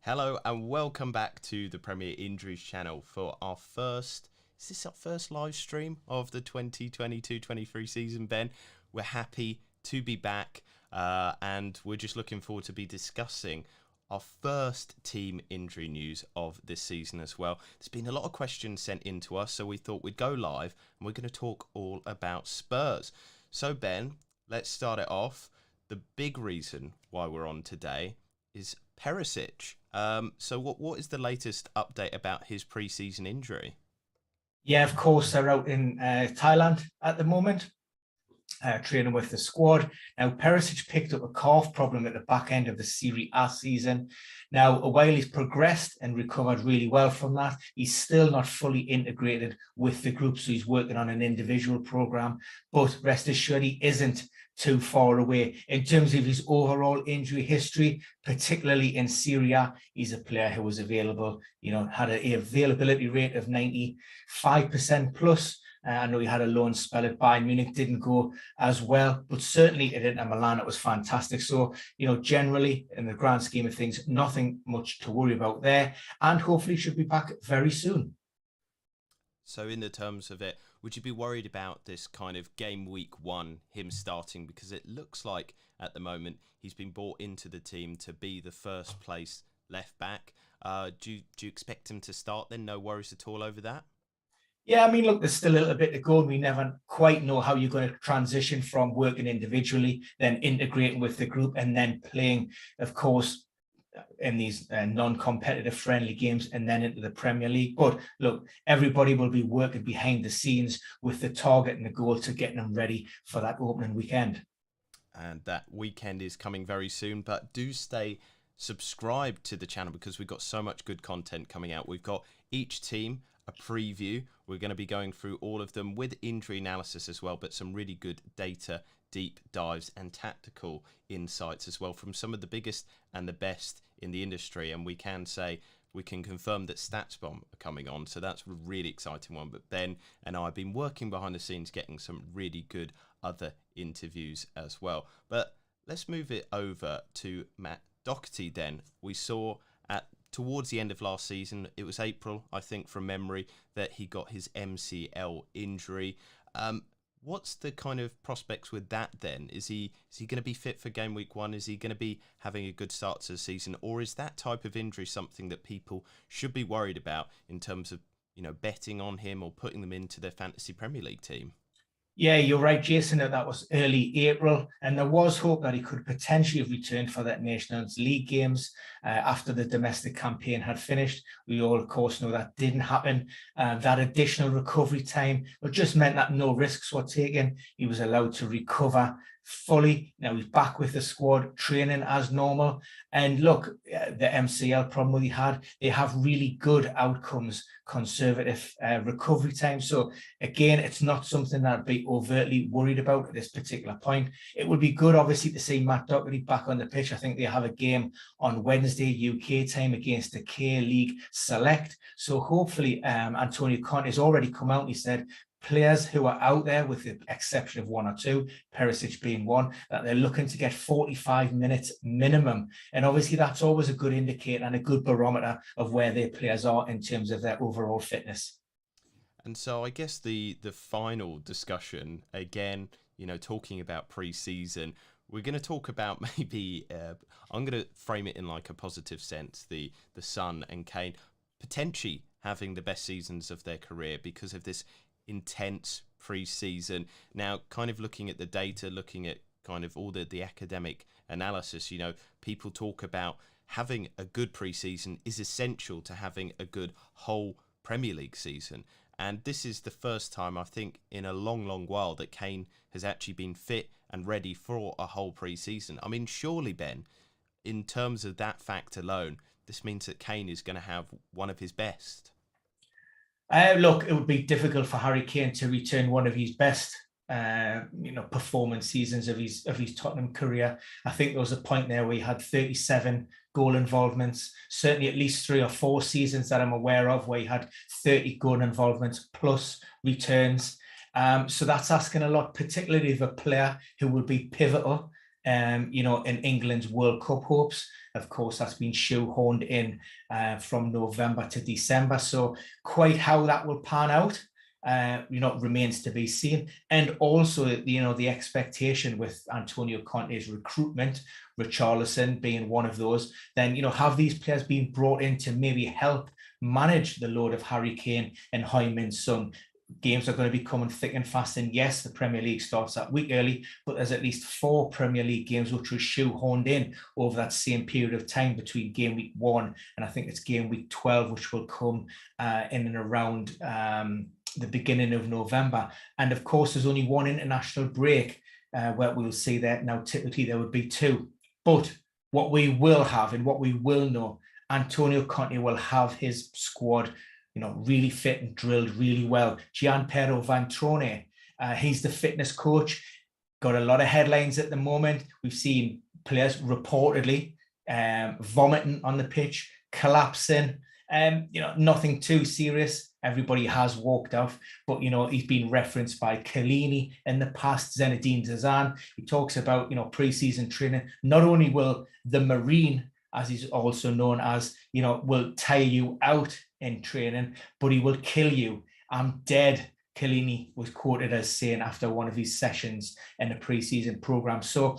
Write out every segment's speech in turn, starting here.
Hello and welcome back to the Premier Injuries channel for our first, is this our first live stream of the 2022-23 season, Ben? We're happy to be back and we're just looking forward to be discussing our first team injury news of this season as well. There's been a lot of questions sent in to us, so we thought we'd go live and we're going to talk all about Spurs. So Ben, let's start it off. The big reason why we're on today is Perisic. So what is the latest update about his pre-season injury? Yeah, of course, they're out in Thailand at the moment, training with the squad. Now, Perisic picked up a calf problem at the back end of the Serie A season. Now, while he's progressed and recovered really well from that, he's still not fully integrated with the group, so he's working on an individual program. But rest assured, he isn't too far away. In terms of his overall injury history, particularly in Serie A, he's a player who was available, had an availability rate of 95% plus. I know he had a loan spell at Bayern Munich, didn't go as well, but certainly at Inter Milan, it was fantastic. So, generally, in the grand scheme of things, nothing much to worry about there, and hopefully should be back very soon. So in the terms of it, would you be worried about this kind of game week one, him starting? Because it looks like at the moment he's been brought into the team to be the first place left back. Do you expect him to start then? No worries at all over that? Yeah, I mean, look, there's still a little bit to go. We never quite know how you're going to transition from working individually, then integrating with the group, and then playing, of course, in these non-competitive friendly games and then into the Premier League. But look, everybody will be working behind the scenes with the target and the goal to getting them ready for that opening weekend. And that weekend is coming very soon, but do stay subscribed to the channel because we've got so much good content coming out. We've got each team a preview. We're going to be going through all of them with injury analysis as well, but some really good data deep dives and tactical insights as well from some of the biggest and the best in the industry. And we can confirm that StatsBomb are coming on, so that's a really exciting one. But Ben and I have been working behind the scenes getting some really good other interviews as well. But let's move it over to Matt Doherty then. We saw towards the end of last season, it was April, I think from memory, that he got his MCL injury. What's the kind of prospects with that then? Is he going to be fit for game week one? Is he going to be having a good start to the season? Or is that type of injury something that people should be worried about in terms of, betting on him or putting them into their fantasy Premier League team? Yeah, you're right, Jason, that was early April, and there was hope that he could potentially have returned for that Nations League games after the domestic campaign had finished. We all, of course, know that didn't happen. That additional recovery time, it just meant that no risks were taken. He was allowed to recover fully. Now he's back with the squad, training as normal. And look, the MCL problem they have really good outcomes, conservative recovery time. So again, it's not something that I'd be overtly worried about at this particular point. It would be good, obviously, to see Matt Doherty back on the pitch. I think they have a game on Wednesday, UK time, against the K-League Select. So hopefully, Antonio Conte has already come out and he said, players who are out there, with the exception of one or two, Perisic being one, that they're looking to get 45 minutes minimum. And obviously that's always a good indicator and a good barometer of where their players are in terms of their overall fitness. And so I guess the final discussion, again, talking about pre-season, we're going to talk about maybe, I'm going to frame it in like a positive sense, the Son and Kane potentially having the best seasons of their career because of this intense pre-season. Now, kind of looking at the data, looking at kind of all the academic analysis, people talk about having a good pre-season is essential to having a good whole Premier League season. And this is the first time, I think, in a long, long while that Kane has actually been fit and ready for a whole pre-season. I mean, surely, Ben, in terms of that fact alone, this means that Kane is going to have one of his best. Look, it would be difficult for Harry Kane to return one of his best, performance seasons of his Tottenham career. I think there was a point there where he had 37 goal involvements, certainly at least 3 or 4 seasons that I'm aware of where he had 30 goal involvements plus returns. So that's asking a lot, particularly of a player who will be pivotal in England's World Cup hopes. Of course, that's been shoehorned in from November to December. So quite how that will pan out, remains to be seen. And also, the expectation with Antonio Conte's recruitment, Richarlison being one of those, then, have these players been brought in to maybe help manage the load of Harry Kane and Heung-min Son? Games are going to be coming thick and fast. And yes, the Premier League starts that week early, but there's at least 4 Premier League games which were shoehorned in over that same period of time between game week 1 and I think it's game week 12, which will come in and around the beginning of November. And of course, there's only one international break where we'll see that. Now, typically there would be 2. But what we will have and what we will know, Antonio Conte will have his squad really fit and drilled really well. Gianpiero Vantrone, he's the fitness coach. Got a lot of headlines at the moment. We've seen players reportedly vomiting on the pitch, collapsing. Nothing too serious. Everybody has walked off, but he's been referenced by Chiellini in the past, Zinedine Zidane. He talks about pre-season training. Not only will the Marine, as he's also known as, will tire you out in training, but he will kill you. I'm dead, Chiellini was quoted as saying after one of his sessions in the pre-season program. So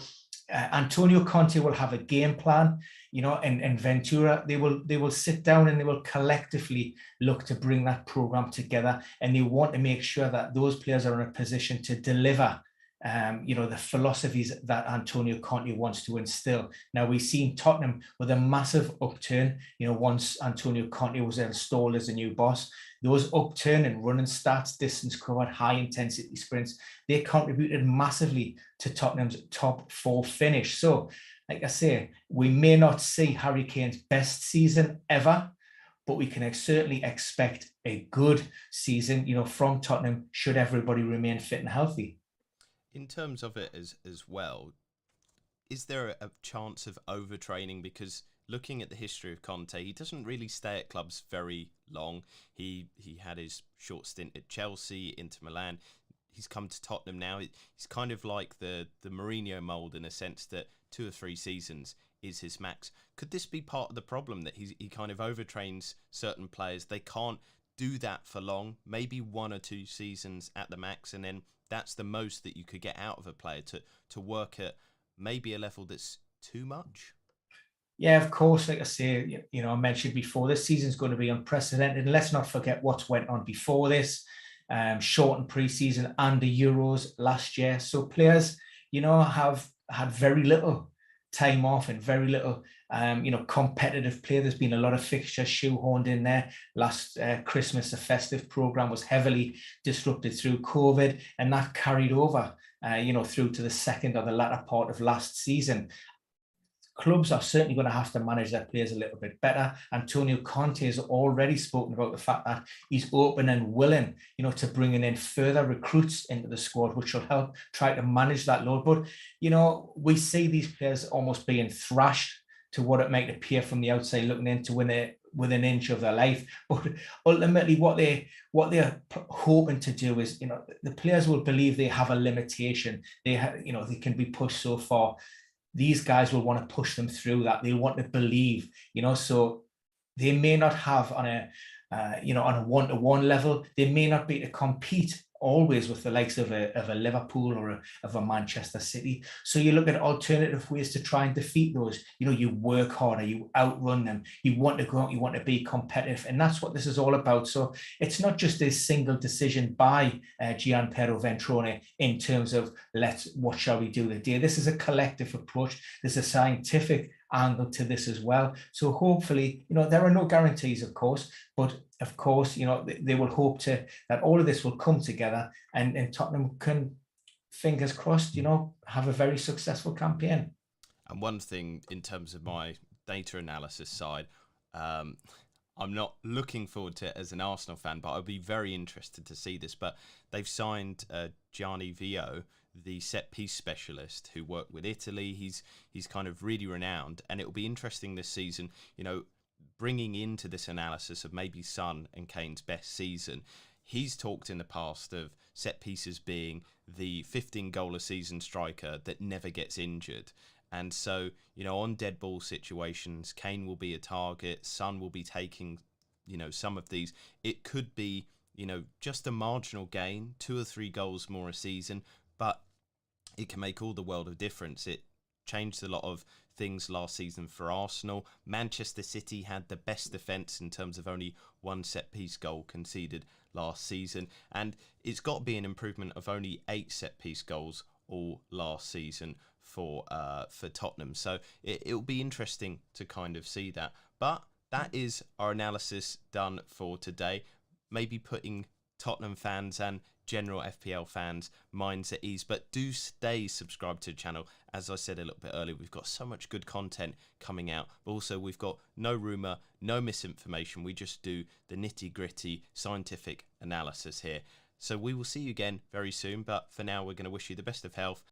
Antonio Conte will have a game plan, and Ventura, they will sit down and they will collectively look to bring that program together, and they want to make sure that those players are in a position to deliver the philosophies that Antonio Conte wants to instill. Now, we've seen Tottenham with a massive upturn, once Antonio Conte was installed as a new boss. Those upturn in running stats, distance covered, high intensity sprints, they contributed massively to Tottenham's top 4 finish. So, like I say, we may not see Harry Kane's best season ever, but we can certainly expect a good season, from Tottenham should everybody remain fit and healthy. In terms of it as well, is there a chance of overtraining? Because looking at the history of Conte, he doesn't really stay at clubs very long. He had his short stint at Chelsea, Inter Milan. He's come to Tottenham now. He's kind of like the Mourinho mould in a sense that 2 or 3 seasons is his max. Could this be part of the problem, that he kind of overtrains certain players? They can't do that for long, maybe 1 or 2 seasons at the max, and then that's the most that you could get out of a player to work at maybe a level that's too much. Yeah, of course. Like I say, I mentioned before, this season's going to be unprecedented. And let's not forget what went on before this, shortened pre-season and the Euros last year. So players, have had very little time off and very little, competitive play. There's been a lot of fixtures shoehorned in there. Last Christmas, the festive program was heavily disrupted through COVID, and that carried over, through to the second or the latter part of last season. Clubs are certainly going to have to manage their players a little bit better. Antonio Conte has already spoken about the fact that he's open and willing, to bringing in further recruits into the squad, which will help try to manage that load. But, we see these players almost being thrashed to what it might appear from the outside looking in to win an inch of their life. But ultimately what they're hoping to do is, the players will believe they have a limitation. They can be pushed so far. These guys will want to push them through that. They want to believe, so they may not have on a one-to-one level, they may not be to compete always with the likes of a Liverpool or of a Manchester City. So you look at alternative ways to try and defeat those. You work harder, you outrun them, you want to go out, you want to be competitive. And that's what this is all about. So it's not just a single decision by Gianpiero Ventrone in terms of what shall we do today. This is a collective approach. There's a scientific angle to this as well. So hopefully, there are no guarantees, of course, but of course, they will hope that all of this will come together and Tottenham can, fingers crossed, have a very successful campaign. And one thing in terms of my data analysis side, I'm not looking forward to it as an Arsenal fan, but I'll be very interested to see this. But they've signed Gianni Vio, the set piece specialist who worked with Italy. He's kind of really renowned, and it'll be interesting this season, bringing into this analysis of maybe Son and Kane's best season. he's talked in the past of set pieces being the 15 goal a season striker that never gets injured. And so, on dead ball situations, Kane will be a target, Son will be taking, some of these. It could be, just a marginal gain, 2 or 3 goals more a season, but it can make all the world of difference. It changed a lot of things last season for Arsenal. Manchester City had the best defence in terms of only 1 set-piece goal conceded last season, and it's got to be an improvement of only 8 set-piece goals all last season for Tottenham. So it'll be interesting to kind of see that. But that is our analysis done for today. Maybe putting Tottenham fans and general FPL fans' minds at ease, but do stay subscribed to the channel. As I said a little bit earlier, we've got so much good content coming out, but also we've got no rumour, no misinformation. We just do the nitty-gritty scientific analysis here. So we will see you again very soon, but for now we're going to wish you the best of health